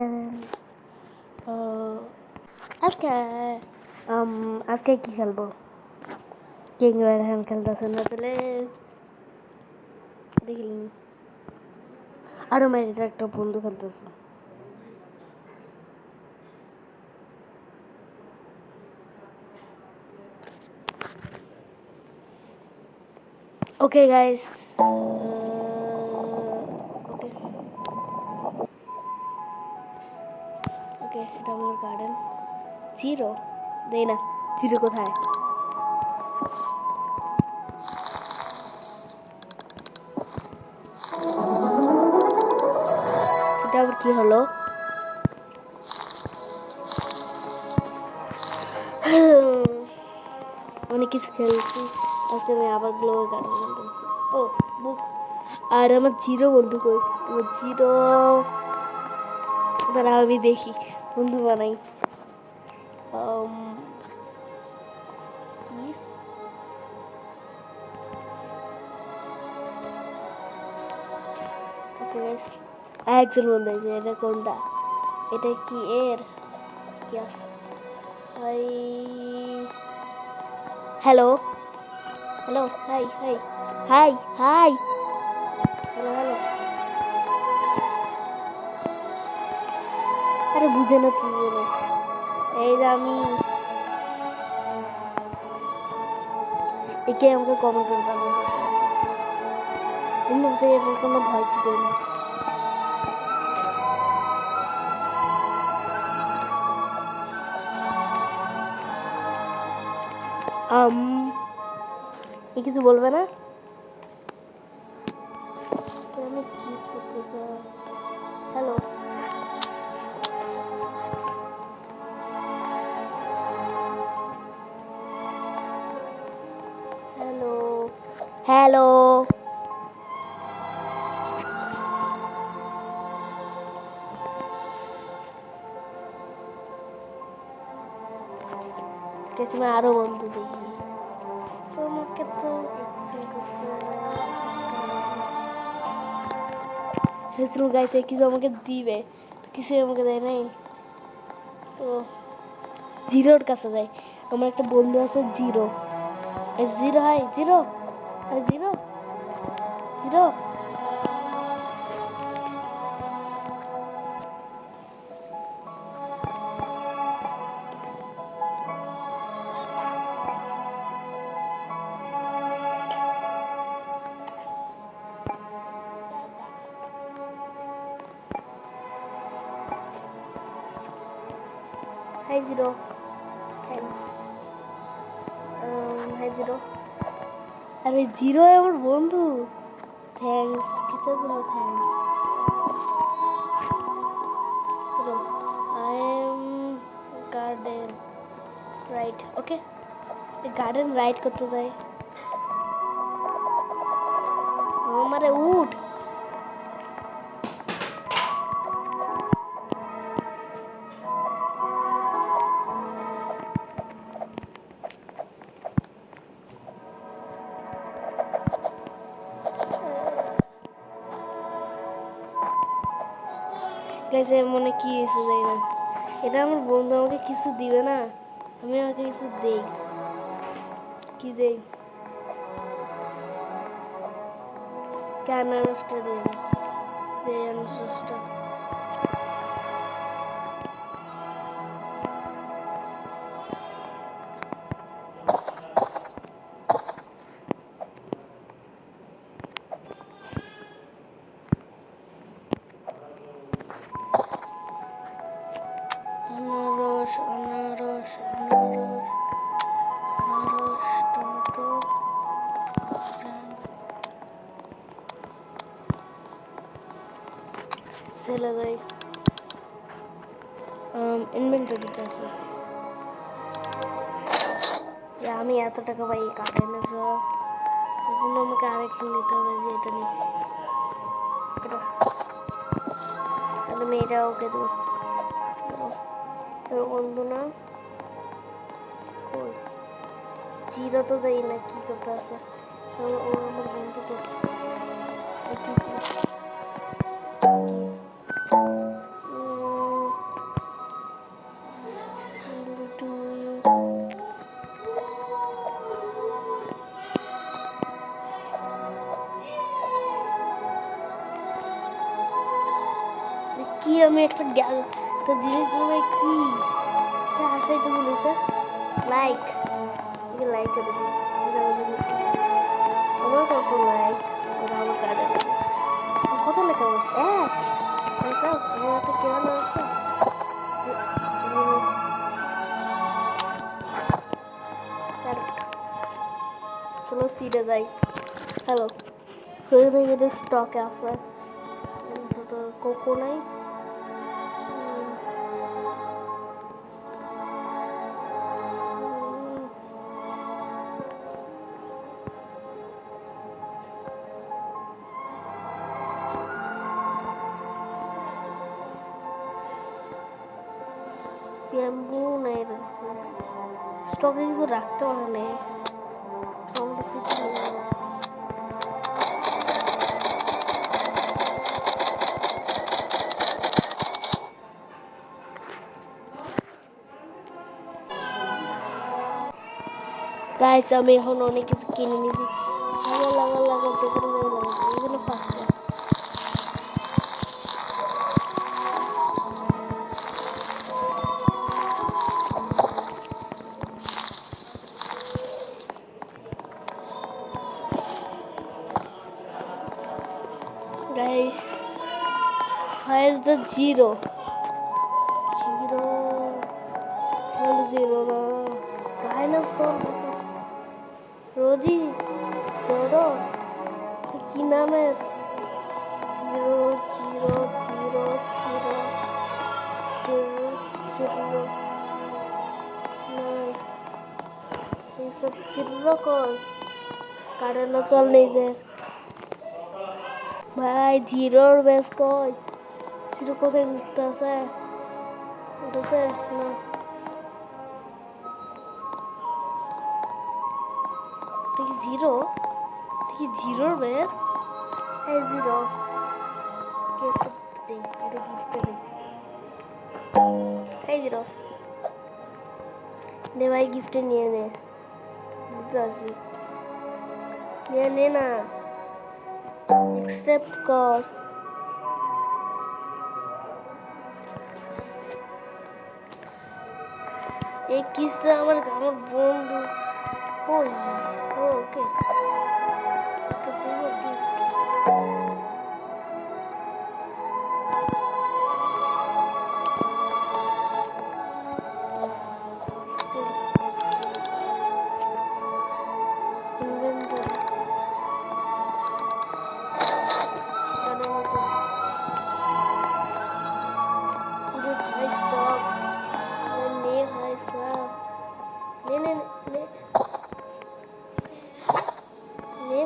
আহ, আজকে আজকে কি খেলবো? কিং রায়হান খেলতেছে না তাহলে দেখিলি আরো মেরিটা একটা বন্ধু খেলতেছে। ওকে গাইস, ওকে ওকে, এটা আমার গার্ডেন। জিরো দেই না, জিরো কোথায়? এটা আবার কি হলো? অনেক কিছু খেলছি আজকে। আমি আবার গ্লোবাল গার্ডেন খেলতেছি। ও বুক। আর আমার জিরো বন্ধু কই? আমার জিরো, দাঁড়া আমি দেখি বন্ধু বানাই। কি ওকে গাইস, একজন বন্ধু আছে। এটা কোনটা? এটা কি এর? Yes. Hi, hello hello, hi hi hi hi, hello hello. আরে বুঝে না তুই বলে। এই যে আমি, একে আমাকে কমেন্ট করে পাঠাবো। কিন্তু এটার কোনো ভয় ছিল না। আম এ কিছু বলবে না? আমি কি করতেছে? Hello hello hello. কিছু আরো বন্ধু দেখি। তোমাকে তো ইচ্ছে করছে। ভেবেছিলাম গাইছে কিছু আমাকে দিবে, তো কিছুই আমাকে দেয় নাই। তো জিরোর কাছে যাই। আমার একটা বন্ধু আছে zero. Zero, hi zero, zero zero. Hi zero, thanks. Hi zero. আরে জিরো আমার বন্ধু। থ্যাংকস, কিছুর জন্য thanks. I am garden right. Okay, garden ride করতে যাই। আমারে উঠ। গেছে মনে কি হয়েছে যাই না। এটা আমার বন্ধু আমাকে কিছু দিবে না, আমি আমাকে কিছু দেই। কি দেই? কেন আনারসটা দিয়ে দেয়? যে আনারসটা আনারস আনারস আনারস আনারস টমেটো ছেলে দেয়। ইনভেন্টরিতে আছে। আমি এত টাকা পাই কাটাইলে সব, ওই জন্য আমাকে আরেকজন নিতে হবে। যে এটা নিই, এটা তাহলে আমি এটা ওকে দেবো। তোর বন্ধু না? ওই জিরো তো যাই না, কি করতে আছে? ও আমার বন্ধু তো। আমি একটা জিনিস ভাই কি আসাই তো বলেছে লাইক লাইক করে দিই আমার কত লাইক আমার কার্ডে কত লেখা এক আমার একটা কেমন আছে চলো সিটে যাই হ্যালো এটা স্টকে আছে কোকো নাই ব্যাম্বু নাই স্টকে কিছু রাখতে পারে না গাইস আমি এখন অনেক কিছু কিনে নিয়েছি লাগা যেখানে এগুলো পাচ্ছে guys where is the zero no dinosaur রোজি জোরো কি নামের 0 এইসব চিরকল কারেন্ট চল নেই যে ভাই জিরোর বেশ কই জিরো কোথায় বুঝতে আছে ওটাতে না জিরো জিরোর বেশ এই জিরো এটা গিফটে নেই এই জিরো নে ভাই গিফটে নিয়ে নে বুঝতে পারছি নে না एक्सेप्ट कर एक किस्सा আমার বন্ধু ওকে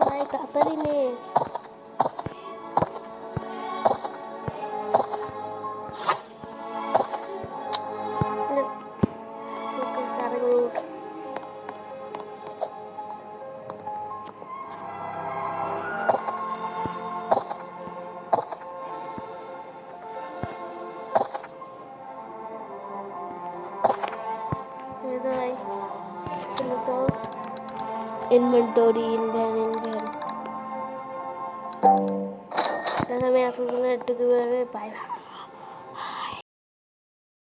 भाई ताड़ाताड़ी ने inventory dan kami asal-asalnya itu gue bye.